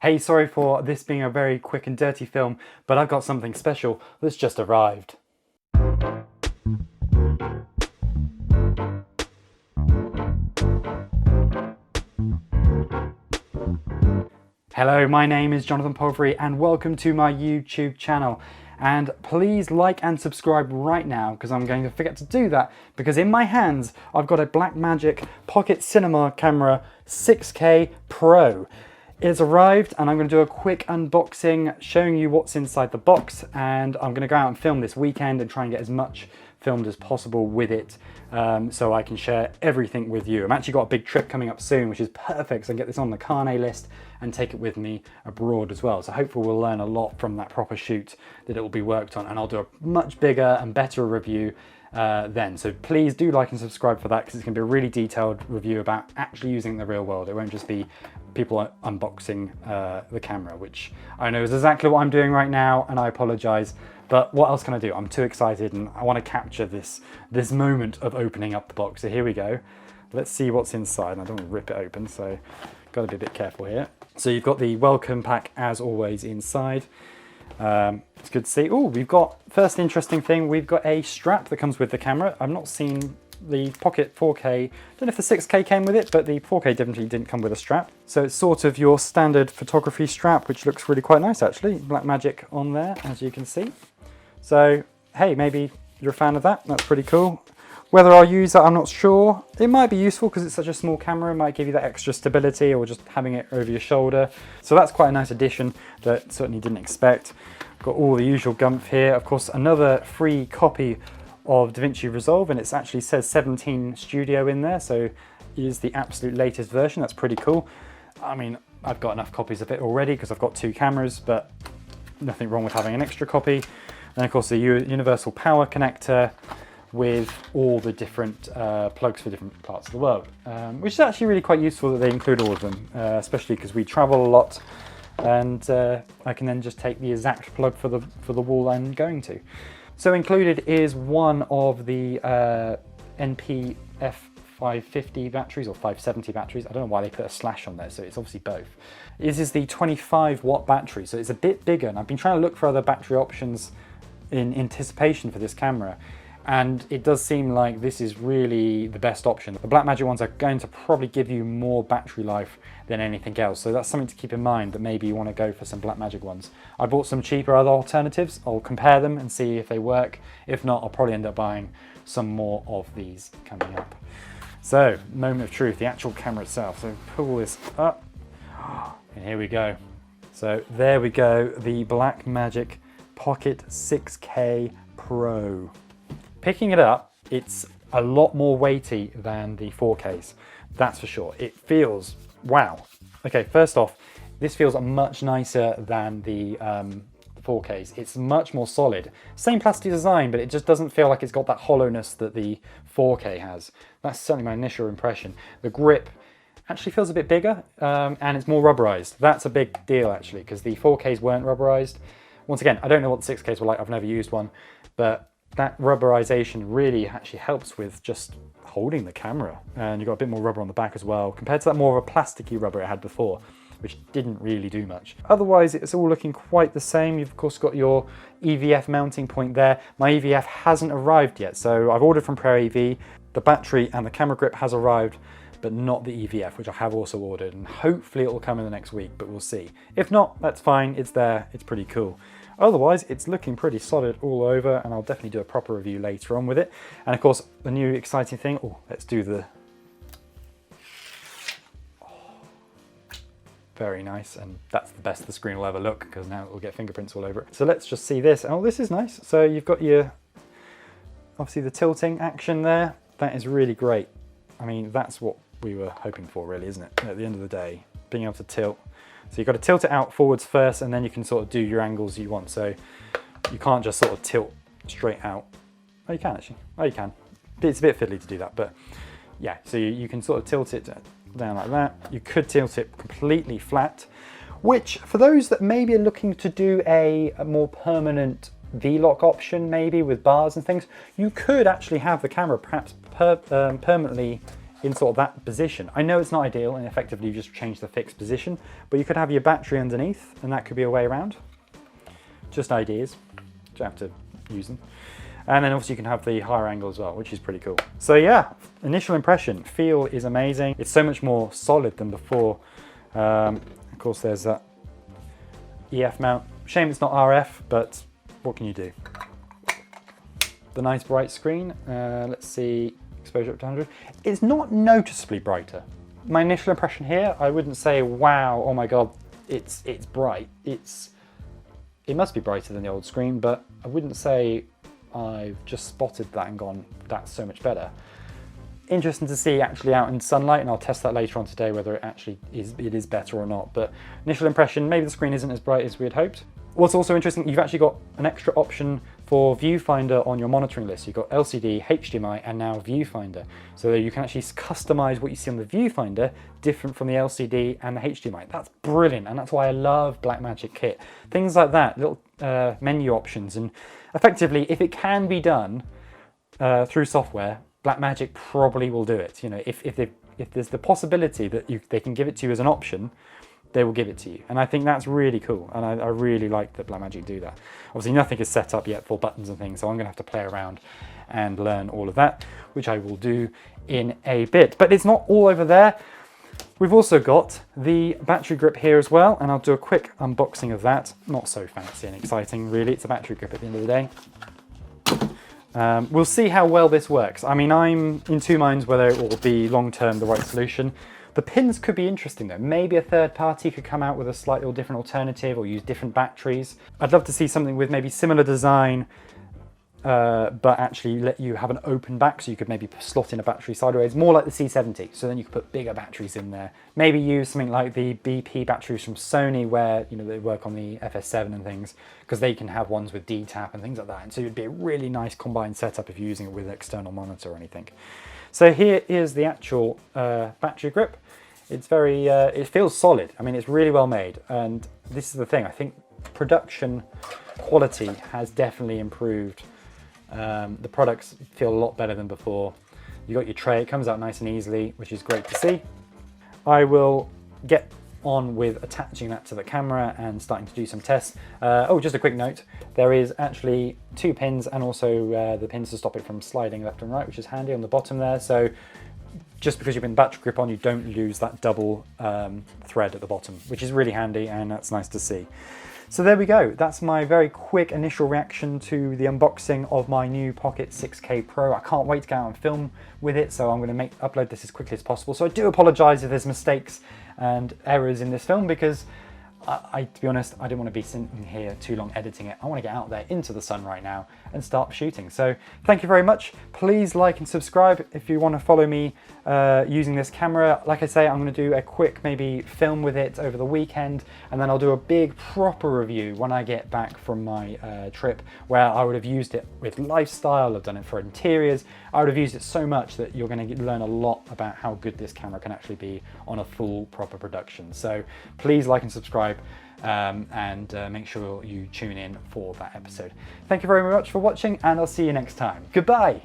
Hey, sorry for this being a very quick and dirty film, but I've got something special that's just arrived. Hello, my name is Jonathan Povery and welcome to my YouTube channel. And please like and subscribe right now because I'm going to forget to do that because in my hands I've got a Blackmagic Pocket Cinema Camera 6K Pro. It's arrived and I'm going to do a quick unboxing showing you what's inside the box, and I'm going to go out and film this weekend and try and get as much filmed as possible with it so I can share everything with you. I've actually got a big trip coming up soon which is perfect, so I can get this on the carnet list and take it with me abroad as well. So hopefully we'll learn a lot from that proper shoot that it will be worked on, and I'll do a much bigger and better review then. So please do like and subscribe for that because it's going to be a really detailed review about actually using it in the real world. It won't just be people unboxing the camera, which I know is exactly what I'm doing right now, and I apologize. But what else can I do? I'm too excited and I want to capture this moment of opening up the box. So here we go. Let's see what's inside. And I don't want to rip it open, so got to be a bit careful here. So you've got the welcome pack as always inside. It's good to see. Oh, we've got, first interesting thing, we've got a strap that comes with the camera. I've not seen the Pocket 4K, I don't know if the 6K came with it, but the 4K definitely didn't come with a strap. So it's sort of your standard photography strap, which looks really quite nice actually. Blackmagic on there, as you can see. So, hey, maybe you're a fan of that. That's pretty cool. Whether I'll use that, I'm not sure. It might be useful because it's such a small camera. It might give you that extra stability, or just having it over your shoulder. So that's quite a nice addition that certainly didn't expect. Got all the usual gumph here. Of course, another free copy of DaVinci Resolve, and it actually says 17 Studio in there, so it is the absolute latest version. That's pretty cool. I mean, I've got enough copies of it already because I've got 2 cameras, but nothing wrong with having an extra copy. And of course the universal power connector with all the different plugs for different parts of the world, which is actually really quite useful that they include all of them, especially because we travel a lot, and I can then just take the exact plug for the wall I'm going to. So included is one of the NP F550 batteries or 570 batteries. I don't know why they put a slash on there, so it's obviously both. This is the 25 watt battery, so it's a bit bigger, and I've been trying to look for other battery options in anticipation for this camera, and it does seem like this is really the best option. The Blackmagic ones are going to probably give you more battery life than anything else, so that's something to keep in mind, that maybe you want to go for some Blackmagic ones. I bought some cheaper other alternatives. I'll compare them and see if they work. If not, I'll probably end up buying some more of these coming up. So, moment of truth, the actual camera itself. So pull this up, and here we go. So there we go, the Blackmagic Pocket 6K Pro. Picking it up, it's a lot more weighty than the 4Ks, that's for sure. It feels, wow. Okay, first off, this feels much nicer than the 4Ks. It's much more solid. Same plastic design, but it just doesn't feel like it's got that hollowness that the 4K has. That's certainly my initial impression. The grip actually feels a bit bigger, and it's more rubberized. That's a big deal actually, because the 4Ks weren't rubberized. Once again, I don't know what the 6Ks were like, I've never used one, but that rubberization really actually helps with just holding the camera. And you've got a bit more rubber on the back as well, compared to that more of a plasticky rubber it had before, which didn't really do much. Otherwise, it's all looking quite the same. You've of course got your EVF mounting point there. My EVF hasn't arrived yet, so I've ordered from Pro AV. The battery and the camera grip has arrived, but not the EVF, which I have also ordered, and hopefully it will come in the next week, but we'll see. If not, that's fine, it's there, it's pretty cool. Otherwise, it's looking pretty solid all over, and I'll definitely do a proper review later on with it. And of course, the new exciting thing, oh, let's do the, oh, very nice, and that's the best the screen will ever look, because now it will get fingerprints all over it. So let's just see this. Oh, this is nice. So you've got your, obviously the tilting action there. That is really great. I mean, that's what we were hoping for really, isn't it? At the end of the day, being able to tilt. So you've got to tilt it out forwards first, and then you can sort of do your angles you want. So you can't just sort of tilt straight out. Oh, you can actually. Oh, you can. It's a bit fiddly to do that, but yeah. So you can sort of tilt it down like that. You could tilt it completely flat, which for those that maybe are looking to do a more permanent V-lock option, maybe with bars and things, you could actually have the camera perhaps permanently in sort of that position. I know it's not ideal, and effectively you just change the fixed position, but you could have your battery underneath, and that could be a way around. Just ideas, you have to use them. And then obviously you can have the higher angle as well, which is pretty cool. So yeah, initial impression, feel is amazing. It's so much more solid than before. Of course there's that EF mount. Shame it's not RF, but what can you do? The nice bright screen, let's see, exposure up to 100. It's not noticeably brighter. My initial impression here, I wouldn't say, wow, oh my God, it's bright. It must be brighter than the old screen, but I wouldn't say I've just spotted that and gone, that's so much better. Interesting to see actually out in sunlight, and I'll test that later on today whether it actually is better or not. But initial impression, maybe the screen isn't as bright as we had hoped. What's also interesting, you've actually got an extra option for viewfinder on your monitoring list. You've got LCD, HDMI, and now viewfinder. So you can actually customize what you see on the viewfinder different from the LCD and the HDMI. That's brilliant, and that's why I love Blackmagic kit. Things like that, little menu options, and effectively, if it can be done through software, Blackmagic probably will do it. You know, if there's the possibility that they can give it to you as an option, they will give it to you. And I think that's really cool. And I really like that Blackmagic do that. Obviously nothing is set up yet for buttons and things, so I'm gonna have to play around and learn all of that, which I will do in a bit. But it's not all over there. We've also got the battery grip here as well, and I'll do a quick unboxing of that. Not so fancy and exciting, really. It's a battery grip at the end of the day. We'll see how well this works. I mean, I'm in two minds whether it will be long-term the right solution. The pins could be interesting though. Maybe a third party could come out with a slightly different alternative or use different batteries. I'd love to see something with maybe similar design, but actually let you have an open back, so you could maybe slot in a battery sideways, more like the C70. So then you could put bigger batteries in there. Maybe use something like the BP batteries from Sony, where they work on the FS7 and things, because they can have ones with D-tap and things like that. And so it'd be a really nice combined setup if you're using it with an external monitor or anything. So here is the actual battery grip. It's very, it feels solid. I mean, it's really well made. And this is the thing, I think production quality has definitely improved. The products feel a lot better than before. You got your tray, it comes out nice and easily, which is great to see. I will get on with attaching that to the camera and starting to do some tests. Oh, just a quick note, there is actually two pins and also the pins to stop it from sliding left and right, which is handy on the bottom there. So just because you put the battery grip on, you don't lose that double thread at the bottom, which is really handy, and that's nice to see. So there we go. That's my very quick initial reaction to the unboxing of my new Pocket 6K Pro. I can't wait to get out and film with it, so I'm going to upload this as quickly as possible. So I do apologise if there's mistakes and errors in this film, because to be honest, I didn't want to be sitting here too long editing it. I want to get out there into the sun right now and start shooting. So thank you very much. Please like and subscribe if you want to follow me using this camera. Like I say, I'm going to do a quick maybe film with it over the weekend, and then I'll do a big proper review when I get back from my trip, where I would have used it with lifestyle. I've done it for interiors. I would have used it so much that you're going to learn a lot about how good this camera can actually be on a full proper production. So please like and subscribe. And make sure you tune in for that episode. Thank you very much for watching, and I'll see you next time. Goodbye.